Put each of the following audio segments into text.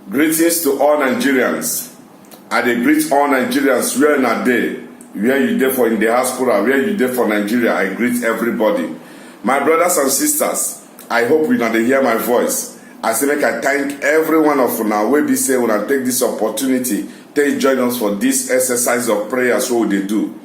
Greetings to all Nigerians. I dey greet all Nigerians where na dey, where you dey for in the diaspora, where you dey for Nigeria. I greet everybody. My brothers and sisters, I hope una dey hear my voice. I say make I thank every one of una wey be say una take this opportunity take join us for this exercise of prayers wey we dey do.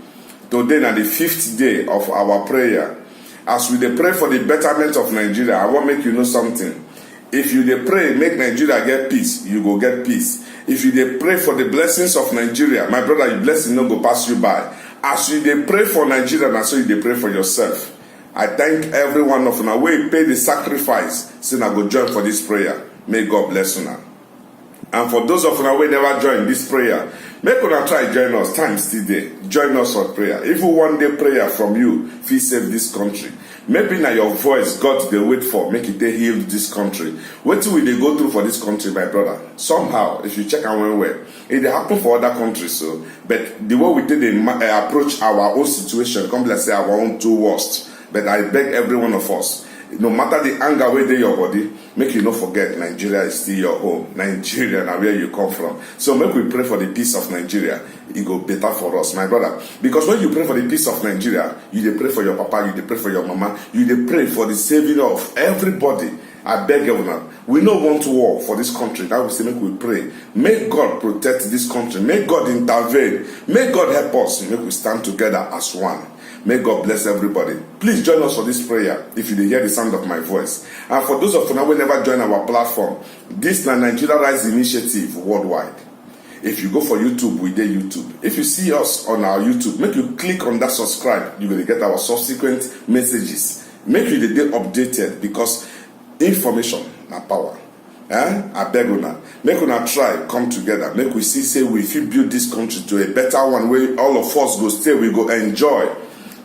Today na the 5th day of our prayer. As we dey pray for the betterment of Nigeria, I wan make you know something. If you dey pray make Nigeria get peace, you go get peace. If you dey pray for the blessings of Nigeria, my brother, your blessing no go pass you by. As you dey pray for Nigeria, na so you dey pray for yourself. I thank every one of una wey pay the sacrifice say na go join for this prayer. May God bless una. And for those of una wey never join this prayer, make una try join us. Time still dey. Join us for prayer. If we want day prayer from you, fit save this country. Maybe na your voice God dey wait for, make it dey heal this country. Wetin we dey go through for this country, my brother, somehow, if you check am well, it dey happen for other countries. So, but the way we take dey approach our own situation, come like say our own too worst. But I beg every one of us, no matter the anger wey dey your body, make you no forget Nigeria is still your home. Nigeria na where you come from. So make we pray for the peace of Nigeria. It go better for us, my brother. Because when you pray for the peace of Nigeria, you dey pray for your papa, you dey pray for your mama, you dey pray for the saving of everybody. I beg you now. We no want war for this country. That we say make we pray. May God protect this country. May God intervene. May God help us. Make we stand together as one. May God bless everybody. Please join us for this prayer if you hear the sound of my voice. And for those of you who never join our platform, this is Nigeria Rise Initiative worldwide. If you go for YouTube, we dey YouTube. If you see us on our YouTube, make you click on that subscribe. You're going to get our subsequent messages. Make you the day updated because information na power. I beg una. Make una try come together. Make we see say we fit build this country to a better one where all of us go stay, we go enjoy.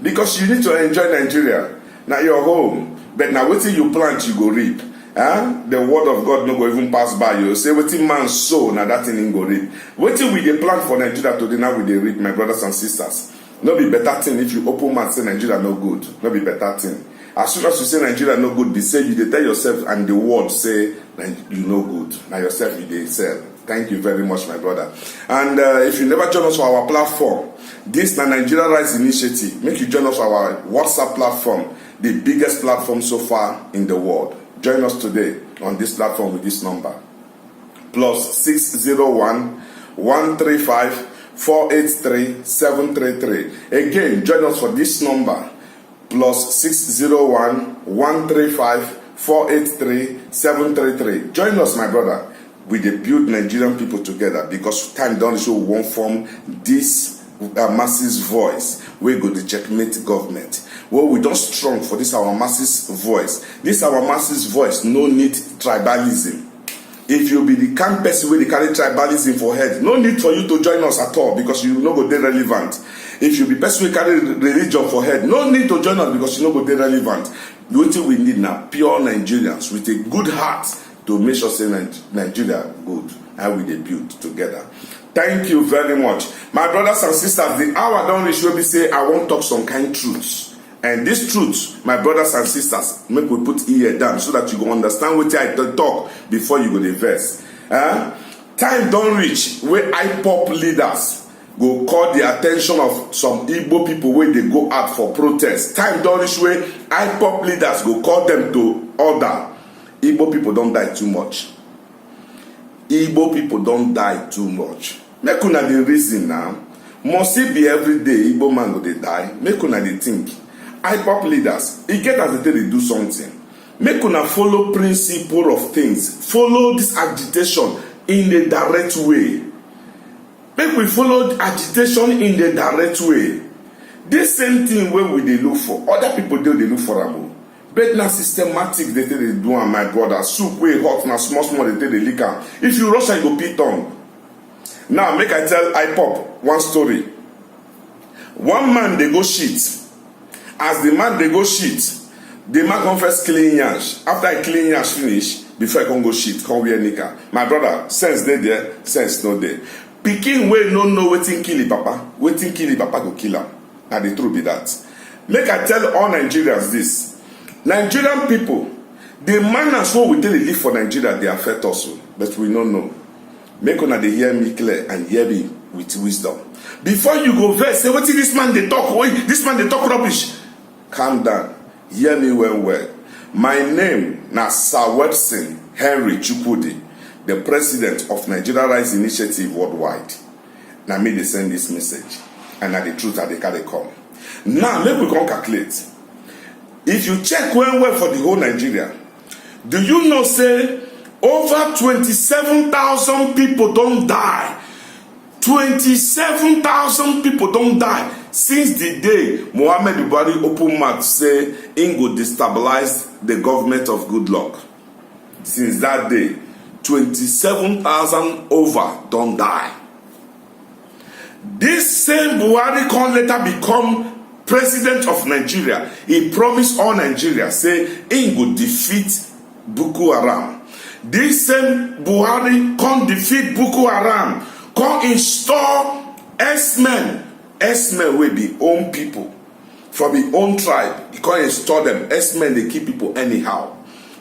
Because you need to enjoy Nigeria. Now your home. But now wetin you plant, you go reap. The word of God no go even pass by you. Say wetin man sow, now that thing go reap. Wetin we dey plant for Nigeria today, now we dey reap, my brothers and sisters. No be better thing if you open mouth say Nigeria no good. No be better thing. As soon as you say Nigeria no good, be say you dey tell yourself and the world say you no good. Now yourself you dey sell. Thank you very much, my brother. And if you never join us for our platform, this na Nigeria Rise Initiative. Make you join us for our WhatsApp platform, the biggest platform so far in the world. Join us today on this platform with this number. +601 135 483 733. Again, join us for this number. +601 135 483 733. Join us, my brother. We dey build Nigerian people together because time don show we wan form this masses voice wey go dey checkmate government. Well, we don strong for this our masses voice. This our masses voice no need tribalism. If you be the kind person wey dey carry tribalism for head, no need for you to join us at all because you no go dey relevant. If you be person wey carry religion for head, no need to join us because you no go dey relevant. Wetin we need na pure Nigerians with a good heart to make sure say Nigeria good and we dey build together. Thank you very much. My brothers and sisters, the hour don reach wey be say I wan talk some kind truths. And this truth, my brothers and sisters, make we put ear down so that you go understand wetin I talk before you go dey vex. Time don reach wey IPOB leaders go call the attention of some Igbo people wey dey go out for protest. Time don reach wey IPOB leaders go call them to order. Igbo people don't die too much. Igbo people don't die too much. Make una the reason now. Must it be every day Igbo man go dey die? Make una dey think. IPOB leaders, e get as they do something. Make una follow principle of things. Follow this agitation in the direct way. Make we follow agitation in the direct way. This same thing where we dey look for, other people dey look for am. But na systematic they take dey do am, my brother. Soup wey hot na small small they take dey lick am. If you rush am, you go pit tongue. Now make I tell IPOB one story. One man dey go shit. As the man dey go shit, the man come first clean yansh. After I clean yansh finish, before I come go shit, come wear nika. My brother, sense dey there, sense no dey. Pikin wey no know wetin kill him papa, wetin kill him papa go kill am. Na the truth be that. Make I tell all Nigerians this. Nigerian people, the manners wey we take dey live for Nigeria dey affect us, but we no know. Make una dey hear me clear and hear me with wisdom. Before you go vex, say wetin this man dey talk, this man dey talk rubbish. Calm down, hear me well. My name na Sir Webson Henry Chukwudi, the president of Nigeria Rights Initiative Worldwide. Na me dey send this message, and na the truth I dey carry come. Now make we come calculate. If you check well for the whole Nigeria, do you know say over 27,000 people don't die? 27,000 people don't die since the day Muhammad Buhari open mouth say he go destabilize the government of Goodluck. Since that day, 27,000 over don't die. This same Buhari can later become president of Nigeria. He promised all Nigeria, say he go defeat Boko Haram. This same Buhari can defeat Boko Haram, can install S-men will be own people from his own tribe. He can install them. S-men, they keep people anyhow.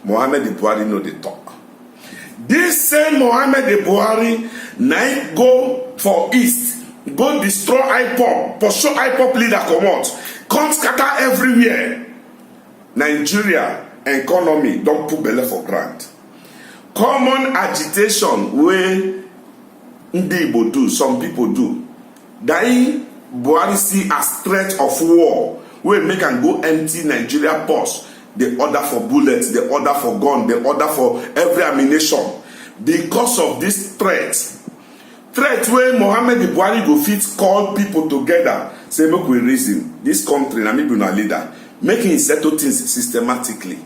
Muhammad Buhari know the talk. This same Muhammad Buhari now go for east, go destroy IPOB, pursue IPOB leader come out, come scatter everywhere. Nigeria economy don't put belly for ground. Common agitation wey ndị Igbo do, some people do. That Buhari see as threat of war, wey make am go empty Nigeria purse. They order for bullets, they order for gun, they order for every ammunition. Because of this threat wey Muhammad Buhari go fit call people together, say make we reason this country na me be una leader, making settle things systematically.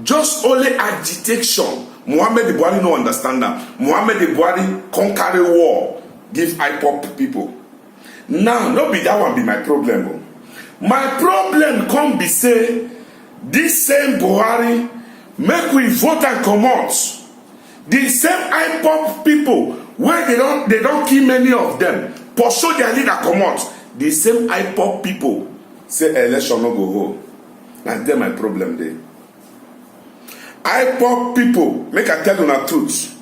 Just only agitation. Muhammad Buhari no understand that. Muhammad Buhari can't carry war, give IPOB people. Now, no be that one be my problem. My problem come be say, this same Buhari, make we vote and come out. The same IPOB people, where they don't kill many of them, pursue their leader come out. The same IPOB people say election no go hold. Now that's my problem there. IPOB people, make I tell you the truth.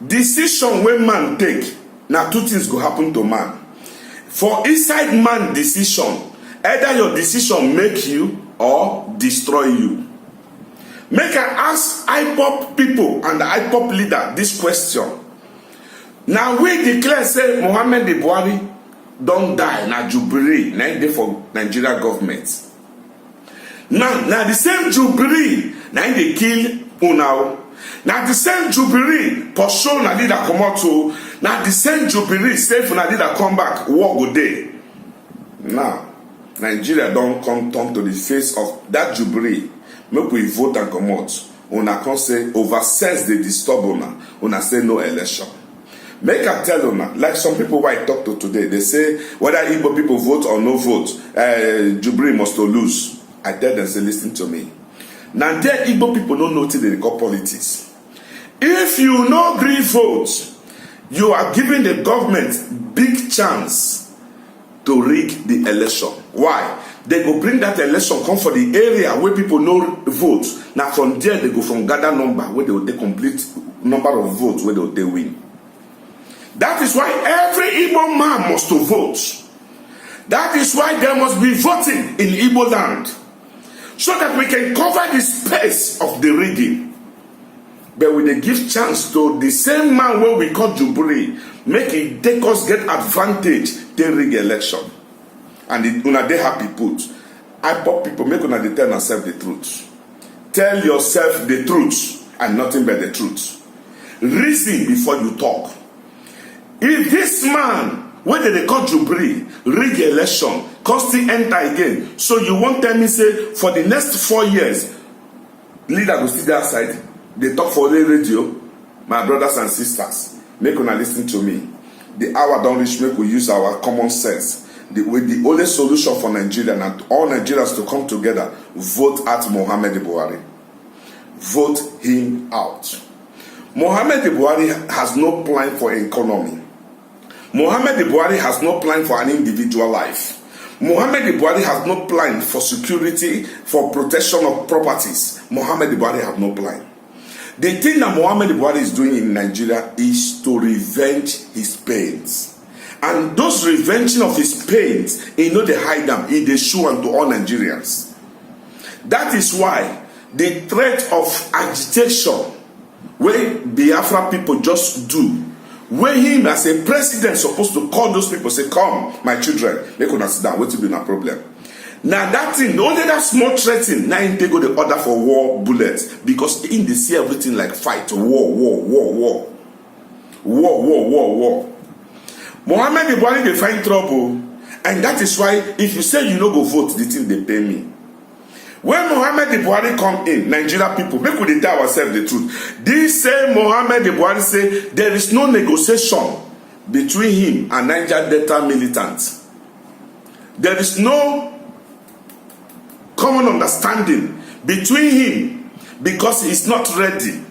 Decision when man take, now two things go happen to man. For inside man decision, either your decision make you or destroy you. Make I ask IPOB people and the IPOB leader this question. Now we declare say Muhammad Buhari don't die, na Jubilee, na day for Nigeria government. Now the same Jubilee, now they kill una. Now the same Jubilee pursue na leader come out to. Now the same Jubilee say for na leader come back, war go day. Now Nigeria don't come turn to the face of that Jubilee. Make we vote and come out. Una can say over sense they disturb una say no election. Make I tell una, like some people who I talk to today, they say whether Igbo people vote or no vote, Jubilee must to lose. I tell them, say, listen to me. Now, there Igbo people don't know till they call politics. If you no agree vote, you are giving the government big chance to rig the election. Why? They go bring that election, come for the area where people no vote. Now, from there, they go from gather number, where they will take complete number of votes, where they win. That is why every Igbo man must to vote. That is why there must be voting in Igbo land, so that we can cover the space of the rigging. But we dey give chance to the same man where we call Jubilee, make it take us get advantage, they rig election. And una dey happy put. IPOB people, make una dey tell yourself the truth. Tell yourself the truth and nothing but the truth. Reason before you talk. If this man, whether they call Jubilee, rig election, still enter again, so you won't tell me say for the next 4 years, leader will sit there outside, they talk for the radio. My brothers and sisters, make una listen to me. The hour don't reach, make we use our common sense. The only solution for Nigeria and all Nigerians to come together, vote at Muhammad Buhari. Vote him out. Muhammad Buhari has no plan for economy. Muhammad Buhari has no plan for an individual life. Muhammad Buhari has no plan for security, for protection of properties. Muhammad Buhari has no plan. The thing that Muhammad Buhari is doing in Nigeria is to revenge his pains. And those revenging of his pains, he know they hide them, he they show unto all Nigerians. That is why the threat of agitation, where Biafra people just do, where him as a president supposed to call those people, say, come, my children, they could sit down, what will be no problem. Now that thing, only that small threatening, now they go the order for war bullets, because in they see everything like fight, war. Muhammad Buhari, they find trouble, and that is why if you say you no go vote, the thing they pay me. When Muhammad Buhari come in, Nigeria people, make we tell ourselves the truth. This same Muhammad Buhari say there is no negotiation between him and Niger Delta militants. There is no common understanding between him because he's not ready.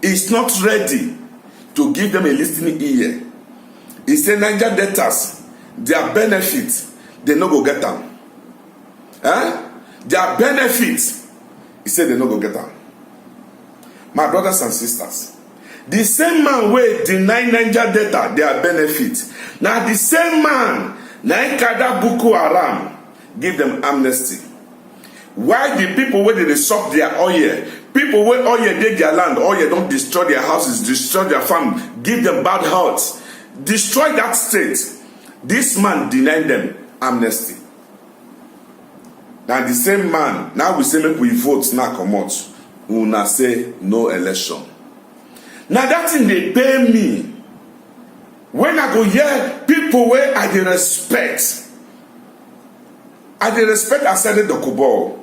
He's not ready to give them a listening ear. He said Niger Deltas, their benefits, they no go get them. Their benefits, he said they no go get them. My brothers and sisters, the same man wey deny Niger Delta their benefits, now the same man na Kada Boko Haram give them amnesty. Why the people where they suck their oil, people where oil dey their land, oil don't destroy their houses, destroy their farm, give them bad health, destroy that state. This man denied them amnesty. Now the same man, now we say make we vote now come out, una say no election. Now that thing they pay me. When I go hear people where I dey respect, I said the Dokubo.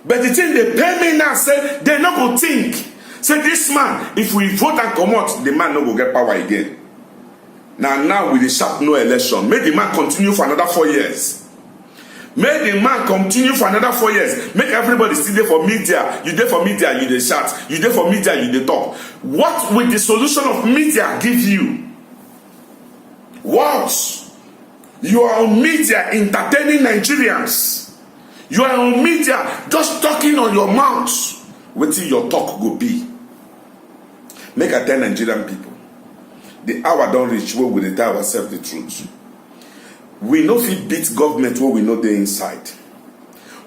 But the thing they pay me now, say they no go think. Say this man, if we vote and come out, the man no go get power again. Now with the sharp no election, make the man continue for another 4 years. Make the man continue for another 4 years. Make everybody still there for media. You there for media, you dey shout. You there for media, you dey talk. What will the solution of media give you? What? You are on media entertaining Nigerians. You are on media just talking on your mouth. Wait till your talk go be. Make I tell Nigerian people. The hour don't reach where we tell ourselves the truth. We no fit beat government where we know they inside.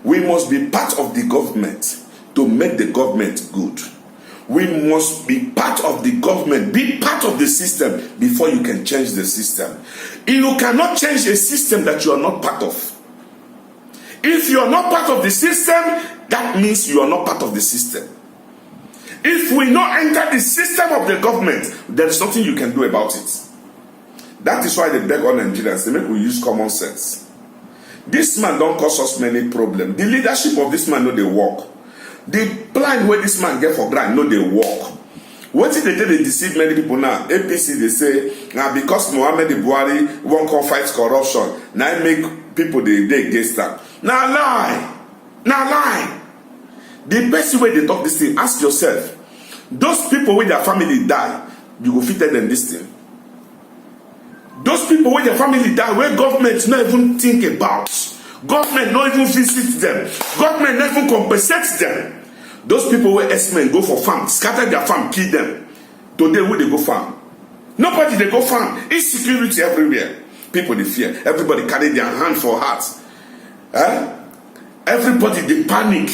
We must be part of the government to make the government good. We must be part of the government, be part of the system before you can change the system. You cannot change a system that you are not part of. If you are not part of the system, that means you are not part of the system. If we not enter the system of the government, there is nothing you can do about it. That is why they beg all Nigerians, they make we use common sense. This man don't cause us many problems. The leadership of this man know they work. The plan where this man get for grant know they work. What if they deceive many people now? APC they say now because Muhammad Buhari won't come fight corruption. Now make people they against that. Now lie. The best way they talk this thing, ask yourself. Those people with their family die, you go fit tell them this thing. Those people with their family die, where government not even think about. Government not even visit them. Government not even compensate them. Those people where S-men go for farm, scatter their farm, kill them. Today where they go farm? Nobody they go farm. Insecurity everywhere. People they fear. Everybody carry their hand for heart. Everybody they panic.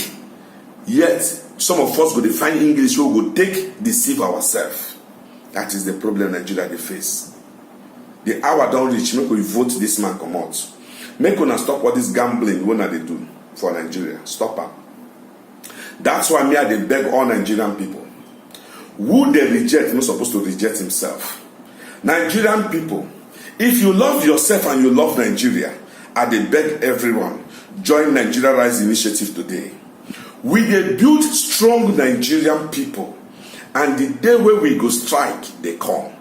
Yet some of us go to find English we go take deceive ourselves. That is the problem Nigeria they face. The hour don't reach. Make we vote this man come out. Make una stop what this gambling when they do for Nigeria. Stop her. That's why me I dey beg all Nigerian people. Who they reject, not supposed to reject himself. Nigerian people, if you love yourself and you love Nigeria, I dey beg everyone, join Nigeria Rise Initiative today. We dey build strong Nigerian people, and the day where we go strike, they come.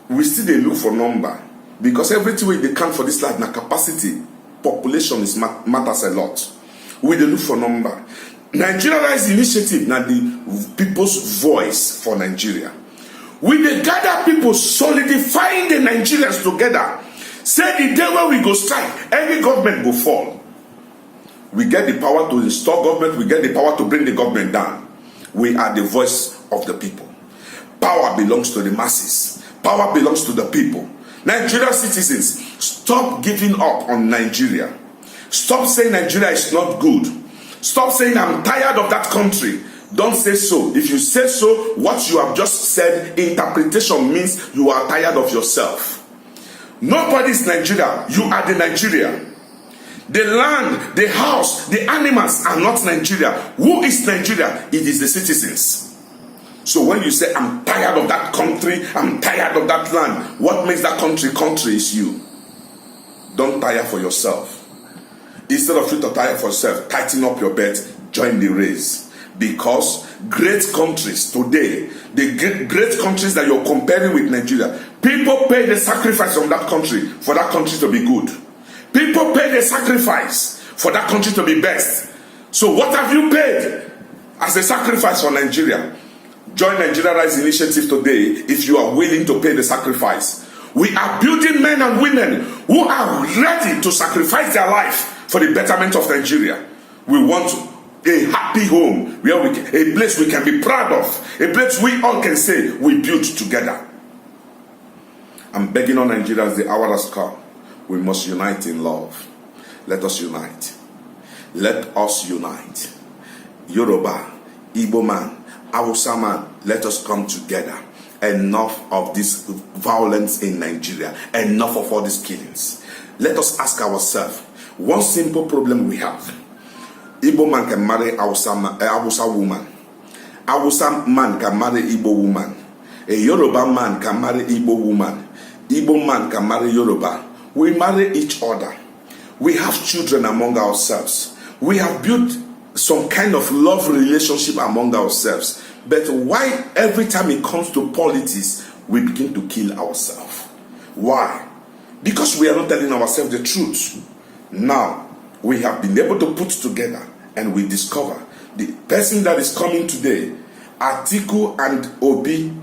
We still dey look for number, because everything we dey count for this life na capacity, population is matters a lot. We dey look for number. Nigeria Rise Initiative na the people's voice for Nigeria. We dey gather people solidifying the Nigerians together. Say the day where we go strike, every government go fall. We get the power to install government, we get the power to bring the government down. We are the voice of the people. Power belongs to the masses. Power belongs to the people. Nigerian citizens, stop giving up on Nigeria. Stop saying Nigeria is not good. Stop saying I'm tired of that country. Don't say so. If you say so, what you have just said, interpretation means you are tired of yourself. Nobody is Nigeria. You are the Nigeria. The land, the house, the animals are not Nigeria. Who is Nigeria? It is the citizens. So when you say, I'm tired of that country, I'm tired of that land, what makes that country country is you. Don't tire for yourself. Instead of you to tire for yourself, tighten up your belt, join the race. Because great countries today, the great countries that you're comparing with Nigeria, people pay the sacrifice from that country for that country to be good. People pay the sacrifice for that country to be best. So what have you paid as a sacrifice for Nigeria? Join Nigeria Rise Initiative today if you are willing to pay the sacrifice. We are building men and women who are ready to sacrifice their life for the betterment of Nigeria. We want a happy home, where a place we can be proud of, a place we all can say we built together. I'm begging on Nigerians, the hour has come. We must unite in love. Let us unite. Let us unite. Yoruba, Igbo man, Hausa man, let us come together. Enough of this violence in Nigeria. Enough of all these killings. Let us ask ourselves, one simple problem we have. Igbo man can marry Hausa woman. Hausa man can marry Igbo woman. A Yoruba man can marry Igbo woman. Igbo man can marry Yoruba. We marry each other. We have children among ourselves. We have built some kind of love relationship among ourselves. But why every time it comes to politics, we begin to kill ourselves? Why? Because we are not telling ourselves the truth. Now, we have been able to put together and we discover the person that is coming today, Atiku and Obi,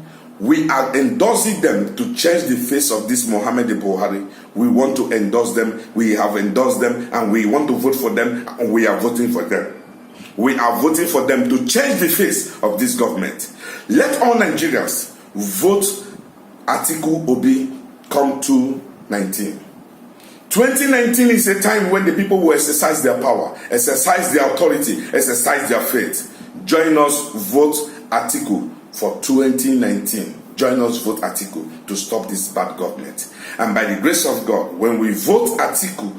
we are endorsing them to change the face of this Muhammadu Buhari. We want to endorse them. We have endorsed them and we want to vote for them and we are voting for them. We are voting for them to change the face of this government. Let all Nigerians vote Atiku Obi come 2019. 2019 is a time when the people will exercise their power, exercise their authority, exercise their faith. Join us, vote Atiku for 2019. Join us, vote Atiku to stop this bad government. And by the grace of God, when we vote Atiku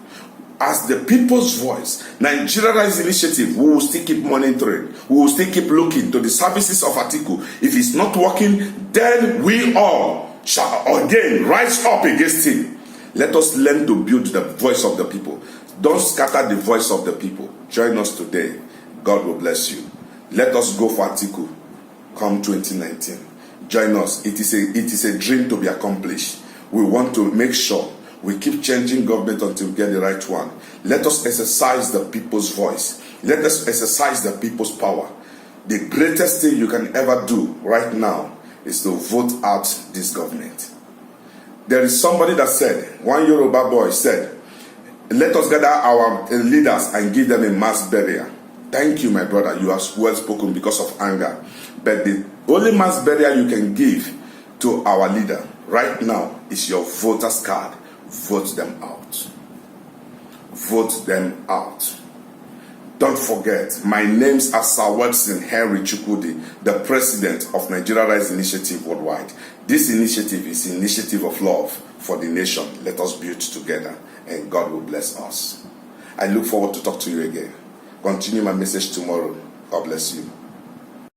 as the people's voice, Nigeria Rise Initiative, we will still keep monitoring. We will still keep looking to the services of Atiku. If it's not working, then we all shall again rise up against him. Let us learn to build the voice of the people. Don't scatter the voice of the people. Join us today. God will bless you. Let us go for Atiku come 2019. Join us. It is a dream to be accomplished. We want to make sure we keep changing government until we get the right one. Let us exercise the people's voice. Let us exercise the people's power. The greatest thing you can ever do right now is to vote out this government. There is somebody that said, one Yoruba boy said, let us gather our leaders and give them a mass burial. Thank you, my brother. You are well spoken because of anger. But the only mass burial you can give to our leader right now is your voter's card. Vote them out. Vote them out. Don't forget, my name's Sir Webson Henry Chukwudi, the president of Nigeria Rise Initiative Worldwide. This initiative is an initiative of love for the nation. Let us build together and God will bless us. I look forward to talk to you again. Continue my message tomorrow. God bless you.